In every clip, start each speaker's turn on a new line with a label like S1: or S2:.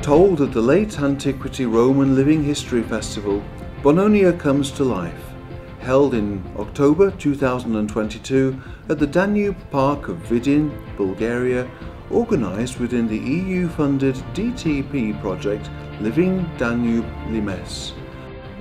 S1: told at the late antiquity Roman Living History Festival, Bononia Comes to Life, held in October 2022 at the Danube Park of Vidin, Bulgaria, organised within the EU-funded DTP project Living Danube Limes.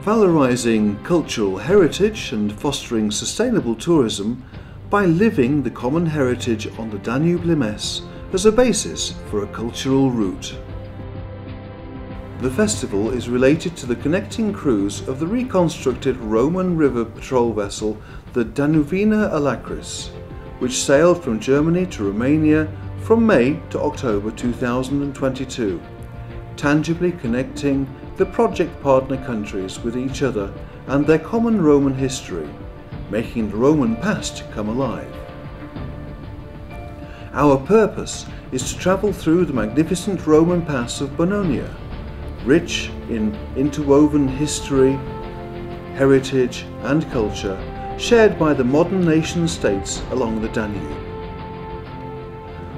S1: Valorising cultural heritage and fostering sustainable tourism by living the common heritage on the Danube Limes as a basis for a cultural route. The festival is related to the connecting cruise of the reconstructed Roman river patrol vessel the Danuvina Alacris, which sailed from Germany to Romania from May to October 2022, tangibly connecting the project partner countries with each other and their common Roman history, making the Roman past come alive. Our purpose is to travel through the magnificent Roman pass of Bononia, rich in interwoven history, heritage and culture shared by the modern nation-states along the Danube.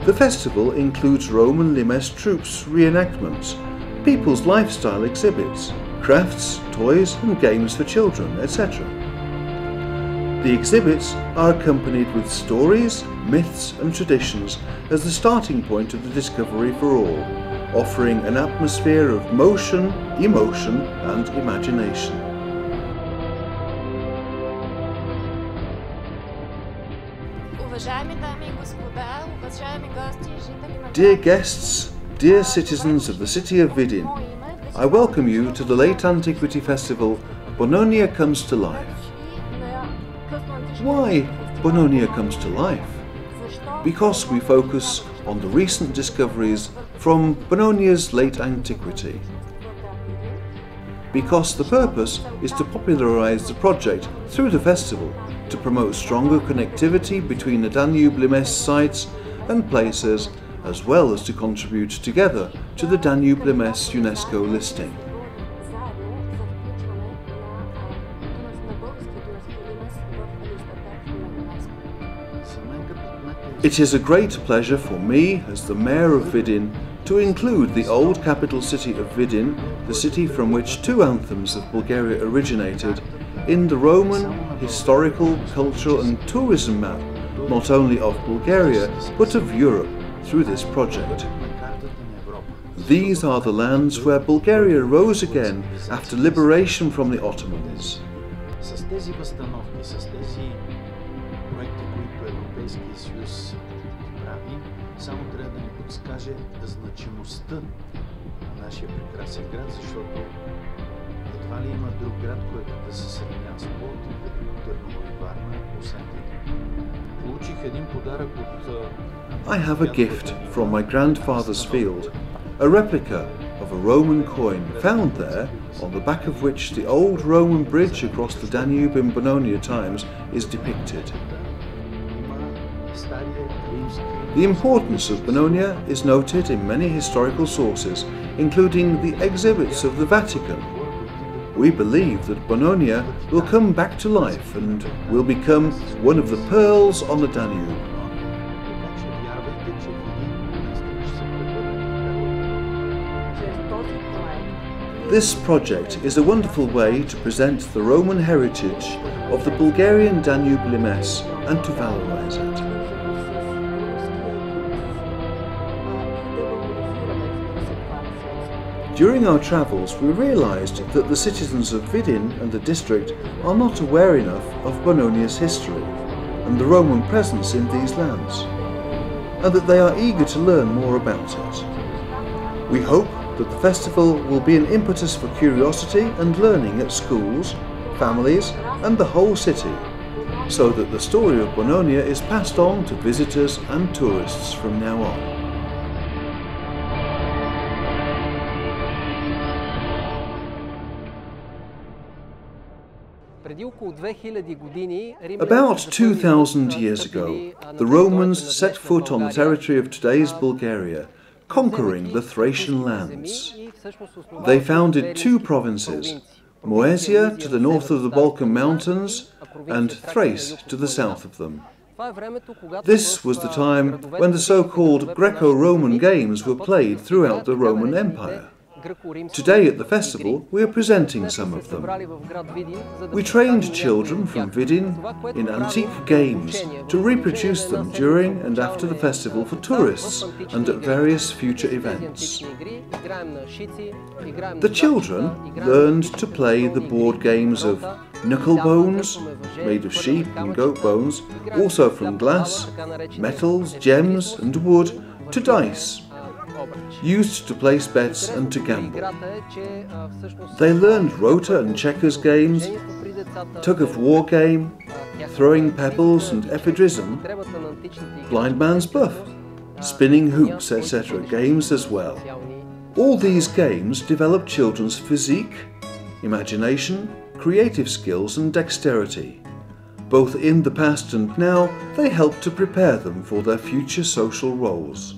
S1: The festival includes Roman Limes troops reenactments, people's lifestyle exhibits, crafts, toys and games for children, etc. The exhibits are accompanied with stories, myths and traditions as the starting point of the discovery for all, offering an atmosphere of motion, emotion and imagination. Dear guests, dear citizens of the city of Vidin, I welcome you to the Late Antiquity Festival Bononia Comes to Life. Why Bononia Comes to Life? Because we focus on the recent discoveries from Bononia's late antiquity. Because the purpose is to popularise the project through the festival to promote stronger connectivity between the Danube Limes sites and places, as well as to contribute together to the Danube Limes UNESCO listing. It is a great pleasure for me, as the Mayor of Vidin, to include the old capital city of Vidin, the city from which two anthems of Bulgaria originated, in the Roman historical, cultural and tourism map, not only of Bulgaria, but of Europe, through this project. These are the lands where Bulgaria rose again after liberation from the Ottomans.
S2: Европейския съюз прави, само трябва да ни подскаже значимостта на нашия прекрасен град, защото едва ли има друг град, който да се сравнява с Пловдив, Велико Търново и Варна, освен Видин. Получих един подарък от...
S1: I have a gift from my grandfather's field, a replica of a Roman coin found there, on the back of which the old Roman bridge across the Danube in Bononia times is depicted. The importance of Bononia is noted in many historical sources, including the exhibits of the Vatican. We believe that Bononia will come back to life and will become one of the pearls on the Danube. This project is a wonderful way to present the Roman heritage of the Bulgarian Danube Limes and to valorize it. During our travels, we realised that the citizens of Vidin and the district are not aware enough of Bononia's history and the Roman presence in these lands, and that they are eager to learn more about it. We hope that the festival will be an impetus for curiosity and learning at schools, families and the whole city, so that the story of Bononia is passed on to visitors and tourists from now on. About 2,000 years ago, the Romans set foot on the territory of today's Bulgaria, conquering the Thracian lands. They founded two provinces, Moesia to the north of the Balkan Mountains and Thrace to the south of them. This was the time when the so-called Greco-Roman Games were played throughout the Roman Empire. Today at the festival we are presenting some of them. We trained children from Vidin in antique games to reproduce them during and after the festival for tourists and at various future events. The children learned to play the board games of knuckle bones, made of sheep and goat bones, also from glass, metals, gems and wood, to dice, used to place bets and to gamble. They learned rota and checkers games, tug-of-war game, throwing pebbles and ephedrism, blind man's buff, spinning hoops, etc. games as well. All these games develop children's physique, imagination, creative skills and dexterity. Both in the past and now, they help to prepare them for their future social roles.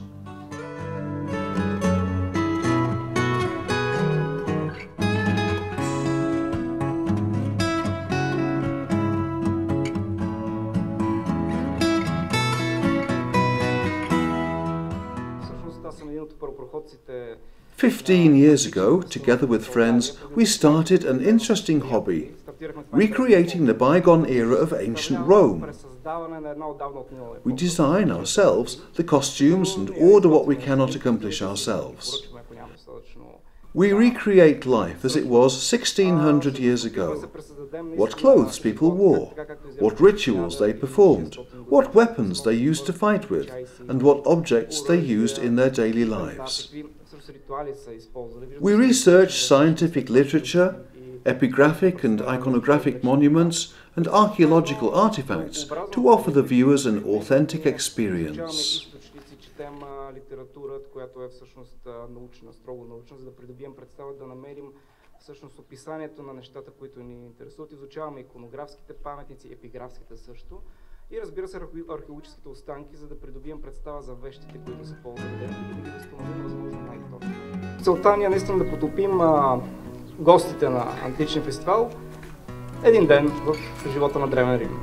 S2: първопроходците
S1: 15 years ago, together with friends, we started an interesting hobby, recreating the bygone era of ancient Rome. We design ourselves the costumes and order what we cannot accomplish ourselves. We recreate life as it was 1600 years ago. What clothes people wore, what rituals they performed, what weapons they used to fight with, and what objects they used in their daily lives. We research scientific literature, epigraphic and iconographic monuments, and archaeological artifacts to offer the viewers an authentic experience.
S2: Литературата, която е всъщност научна, строго научна, за да придобием представа, да намерим всъщност описанието на нещата, които ни интересуват. Изучаваме иконографските паметници, епиграфските също и разбира се археологическите останки, за да придобием представа за вещите, които са по-отредени и да ги възстановим възможно най-точно. Целта ни е наистина да потопим гостите на античния фестивал един ден в живота на Древен Рим.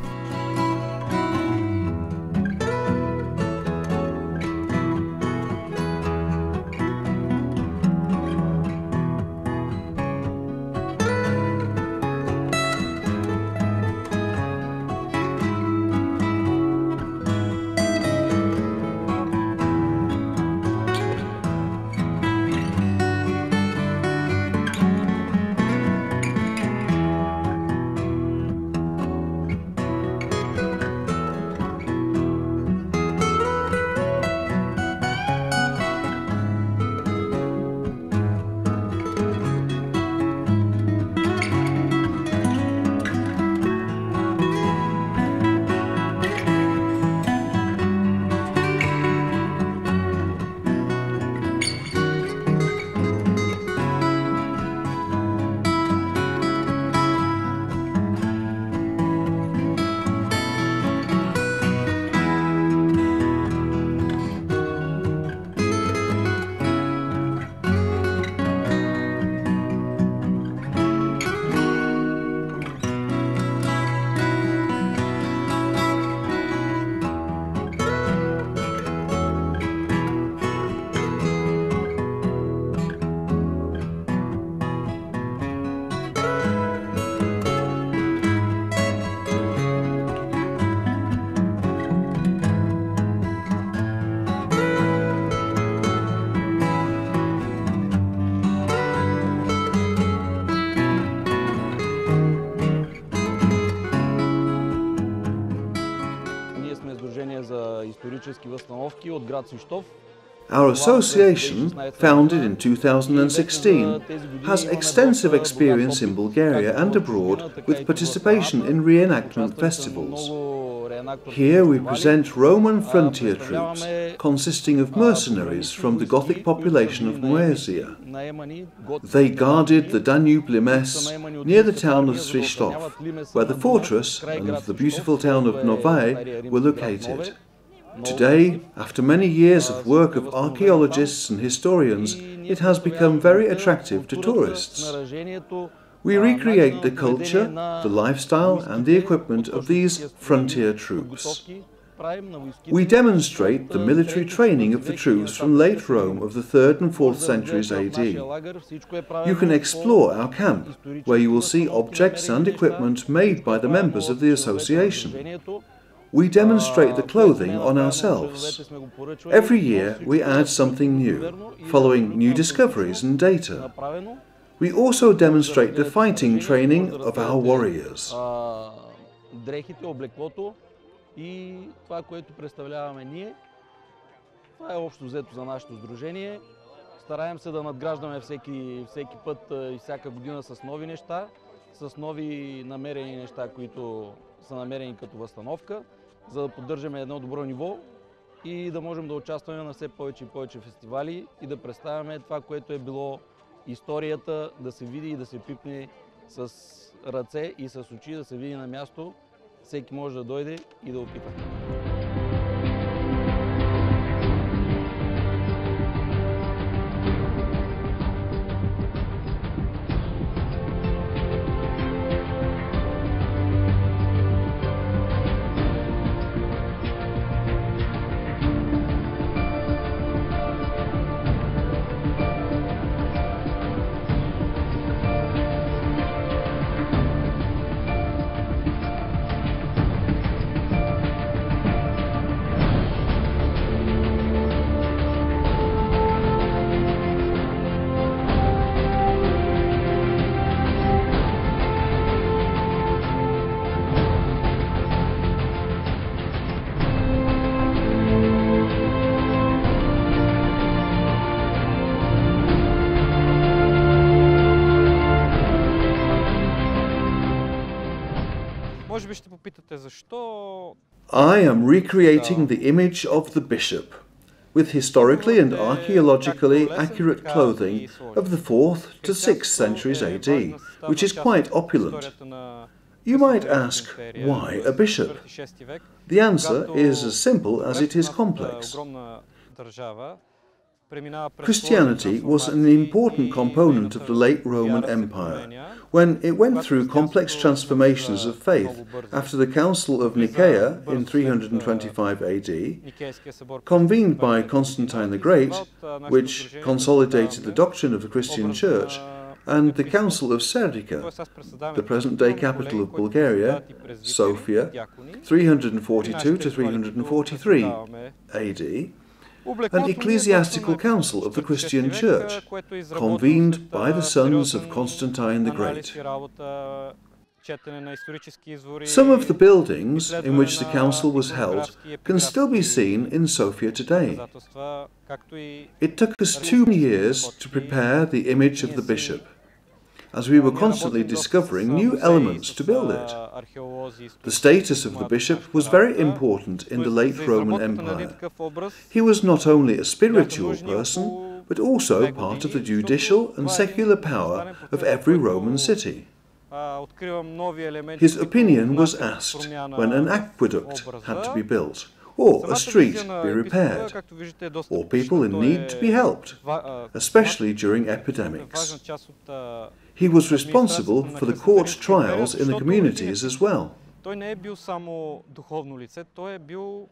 S1: Our association, founded in 2016, has extensive experience in Bulgaria and abroad with participation in reenactment festivals. Here we present Roman frontier troops, consisting of mercenaries from the Gothic population of Moesia. They guarded the Danube Limes near the town of Sristov, where the fortress and the beautiful town of Novae were located. Today, after many years of work of archaeologists and historians, it has become very attractive to tourists. We recreate the culture, the lifestyle and the equipment of these frontier troops. We demonstrate the military training of the troops from late Rome of the 3rd and 4th centuries AD. You can explore our camp, where you will see objects and equipment made by the members of the association. We demonstrate the clothing on ourselves. Every year we add something new, following new discoveries and data. We also demonstrate the fighting training of our warriors.
S3: Дрехите, облеклото и това, което представляваме ние. Това е общо взето за нашето сдружение. Стараем се да надграждаме всеки път и всяка година с нови неща, с нови намерени неща, които са намерени като възстановка, за да поддържаме едно добро ниво и да можем да участваме на все повече и повече фестивали и да представяме това, което е било историята, да се види и да се пипне с ръце и с очи, да се види на място. Всеки може да дойде и да опита.
S1: I am recreating the image of the bishop, with historically and archaeologically accurate clothing of the 4th to 6th centuries AD, which is quite opulent. You might ask, why a bishop? The answer is as simple as it is complex. Christianity was an important component of the late Roman Empire, when it went through complex transformations of faith after the Council of Nicaea in 325 AD, convened by Constantine the Great, which consolidated the doctrine of the Christian Church, and the Council of Serdica, the present-day capital of Bulgaria, Sofia, 342 to 343 AD, an ecclesiastical council of the Christian Church, convened by the sons of Constantine the Great. Some of the buildings in which the council was held can still be seen in Sofia today. It took us 2 years to prepare the image of the bishop, as we were constantly discovering new elements to build it. The status of the bishop was very important in the late Roman Empire. He was not only a spiritual person, but also part of the judicial and secular power of every Roman city. His opinion was asked when an aqueduct had to be built, or a street be repaired, or people in need to be helped, especially during epidemics. He was responsible for the court trials in the communities as well.
S4: Той не е бил само духовно лице, той е бил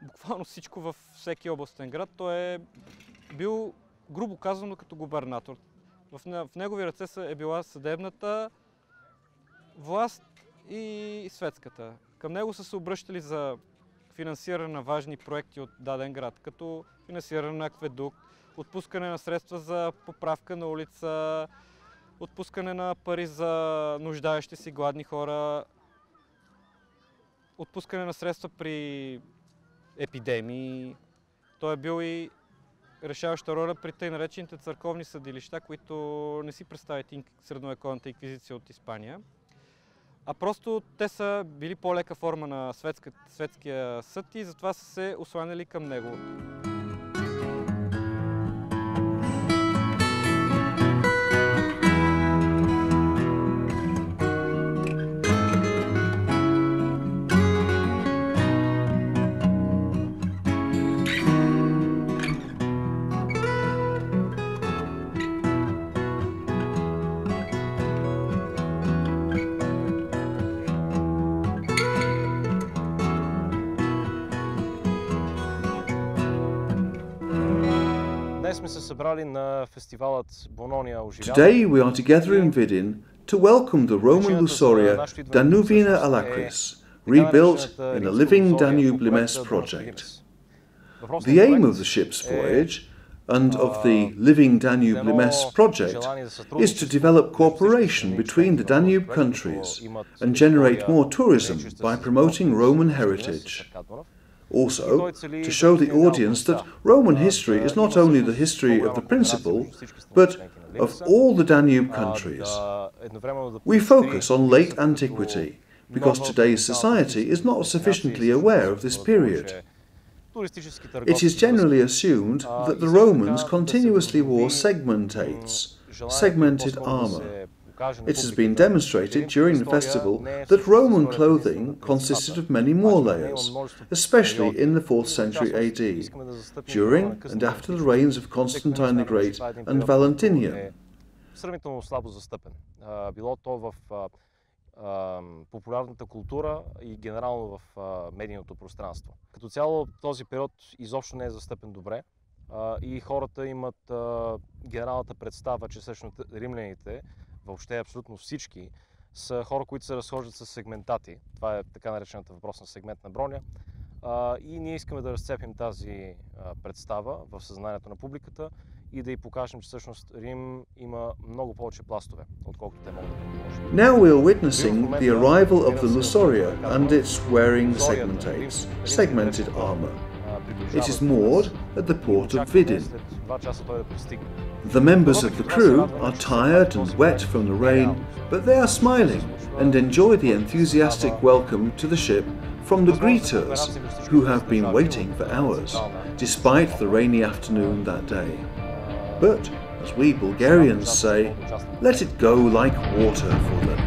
S4: буквално всичко във всеки областен град. Той е бил, грубо казано, като губернатор. В негови ръце е била съдебната власт и светската. Към него са се обръщали за финансиране на важни проекти от даден град, като финансиране на акведукт, отпускане на средства за поправка на улица, отпускане на пари за нуждаещи си гладни хора, отпускане на средства при епидемии. Той е бил и решаваща роля при тъй наречените църковни съдилища, които не си представят средновековната инквизиция от Испания. А просто те са били по-лека форма на светския съд и затова са се осланяли към него.
S1: Today we are together in Vidin to welcome the Roman Lusoria Danuvina Alacris, rebuilt in a Living Danube Limes project. The aim of the ship's voyage and of the Living Danube Limes project is to develop cooperation between the Danube countries and generate more tourism by promoting Roman heritage. Also, to show the audience that Roman history is not only the history of the Principal, but of all the Danube countries. We focus on late antiquity, because today's society is not sufficiently aware of this period. It is generally assumed that the Romans continuously wore segmented armour. It has been demonstrated during the festival that Roman clothing consisted of many more layers, especially in the 4th century AD, during and after the reigns of Constantine the Great and Valentinian.
S5: Популярната култура и генерално в медийното пространство. Като цяло този период изобщо не е застъпен добре и хората имат генералната представа, че всъщност римляните, въобще абсолютно всички, са хора, които се разхождат с сегментати. Това е така наречената въпросна сегментна броня. И ние искаме да разцепим тази представа в съзнанието на публиката и да й покажем, че всъщност Рим има много повече пластове, отколкото те могат да предложат.
S1: Now we are witnessing the arrival of the Lusoria and its wearing segmented armour. It is moored at the port of Vidin. The members of the crew are tired and wet from the rain, but they are smiling and enjoy the enthusiastic welcome to the ship from the greeters, who have been waiting for hours, despite the rainy afternoon that day. But, as we Bulgarians say, let it go like water for them.